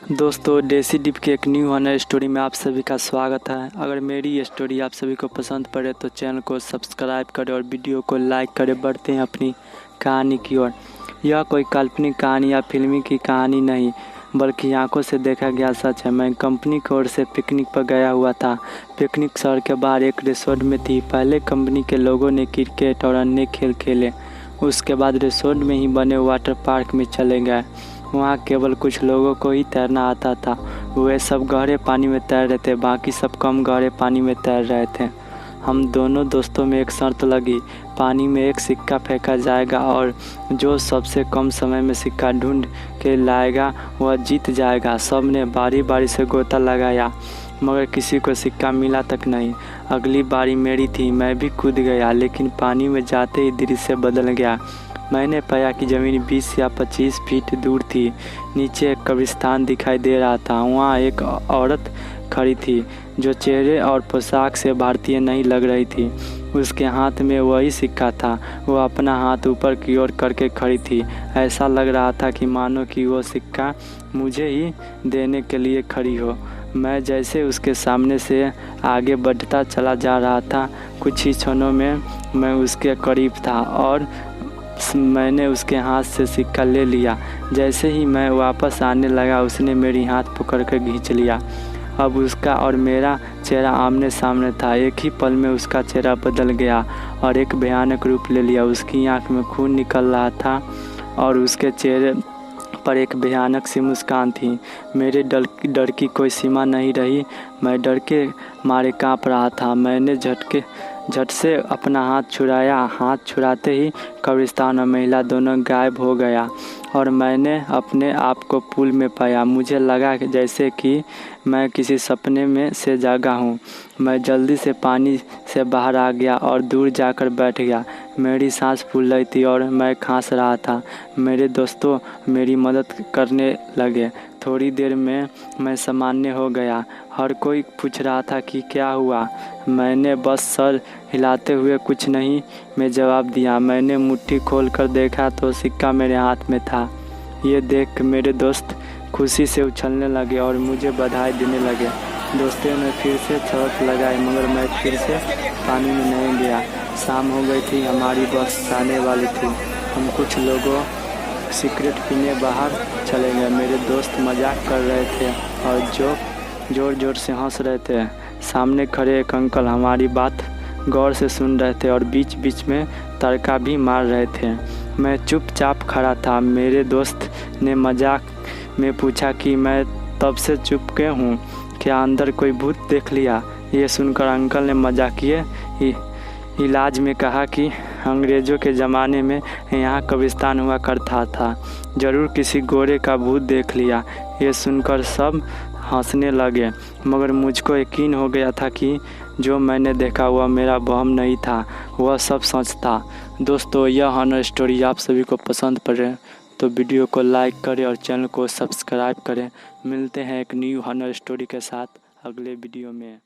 दोस्तों देसी डिप की एक न्यू हॉरर स्टोरी में आप सभी का स्वागत है। अगर मेरी ये स्टोरी आप सभी को पसंद पड़े तो चैनल को सब्सक्राइब करें और वीडियो को लाइक करें। बढ़ते हैं अपनी कहानी की ओर। यह कोई काल्पनिक कहानी या फिल्मी की कहानी नहीं बल्कि आंखों से देखा गया सच है। मैं कंपनी की ओर से पिकनिक पर गया हुआ था। पिकनिक शहर के बाहर एक रिसोर्ट में थी। पहले कंपनी के लोगों ने क्रिकेट और अन्य खेल खेले। उसके बाद रिसोर्ट में ही बने वाटर पार्क में चले गए। वहाँ केवल कुछ लोगों को ही तैरना आता था। वे सब गहरे पानी में तैर रहे थे, बाकी सब कम गहरे पानी में तैर रहे थे। हम दोनों दोस्तों में एक शर्त लगी, पानी में एक सिक्का फेंका जाएगा और जो सबसे कम समय में सिक्का ढूंढ के लाएगा वह जीत जाएगा। सब ने बारी बारी से गोता लगाया मगर किसी को सिक्का मिला तक नहीं। अगली बारी मेरी थी। मैं भी कूद गया लेकिन पानी में जाते ही दृश्य बदल गया। मैंने पाया कि ज़मीन 20 या 25 फीट दूर थी। नीचे एक कब्रिस्तान दिखाई दे रहा था। वहाँ एक औरत खड़ी थी जो चेहरे और पोशाक से भारतीय नहीं लग रही थी। उसके हाथ में वही सिक्का था। वो अपना हाथ ऊपर की ओर करके खड़ी थी। ऐसा लग रहा था कि मानो कि वो सिक्का मुझे ही देने के लिए खड़ी हो। मैं जैसे उसके सामने से आगे बढ़ता चला जा रहा था, कुछ ही क्षणों में मैं उसके करीब था और मैंने उसके हाथ से सिक्का ले लिया। जैसे ही मैं वापस आने लगा उसने मेरी हाथ पकड़ कर खींच लिया। अब उसका और मेरा चेहरा आमने सामने था। एक ही पल में उसका चेहरा बदल गया और एक भयानक रूप ले लिया। उसकी आंख में खून निकल रहा था और उसके चेहरे पर एक भयानक सी मुस्कान थी। मेरे डर की कोई सीमा नहीं रही। मैं डर के मारे कांप रहा था। मैंने झट से अपना हाथ छुड़ाया। हाथ छुड़ाते ही कब्रिस्तान और महिला दोनों गायब हो गया और मैंने अपने आप को पूल में पाया। मुझे लगा जैसे कि मैं किसी सपने में से जागा हूँ। मैं जल्दी से पानी से बाहर आ गया और दूर जाकर बैठ गया। मेरी सांस फूल रही थी और मैं खांस रहा था। मेरे दोस्तों मेरी मदद करने लगे। थोड़ी देर में मैं सामान्य हो गया। हर कोई पूछ रहा था कि क्या हुआ। मैंने बस सर हिलाते हुए कुछ नहीं में जवाब दिया। मैंने मुट्ठी खोलकर देखा तो सिक्का मेरे हाथ में था। ये देख मेरे दोस्त खुशी से उछलने लगे और मुझे बधाई देने लगे। दोस्तों ने फिर से शर्त लगाई मगर मैं फिर से पानी में नहीं गया। शाम हो गई थी। हमारी बस आने वाली थी। हम कुछ लोगों सिगरेट पीने बाहर चले गए। मेरे दोस्त मजाक कर रहे थे और जोर जोर से हंस रहे थे। सामने खड़े एक अंकल हमारी बात गौर से सुन रहे थे और बीच बीच में तड़का भी मार रहे थे। मैं चुपचाप खड़ा था। मेरे दोस्त ने मजाक में पूछा कि मैं तब से चुप क्यों हूँ, क्या अंदर कोई भूत देख लिया। ये सुनकर अंकल ने मजाकिए इलाज में कहा कि अंग्रेज़ों के ज़माने में यहाँ कब्रिस्तान हुआ करता था, ज़रूर किसी गोरे का भूत देख लिया। ये सुनकर सब हंसने लगे मगर मुझको यकीन हो गया था कि जो मैंने देखा वह मेरा वहम नहीं था, वह सब सच था। दोस्तों यह हॉरर स्टोरी आप सभी को पसंद पड़े तो वीडियो को लाइक करें और चैनल को सब्सक्राइब करें। मिलते हैं एक न्यू हॉरर स्टोरी के साथ अगले वीडियो में।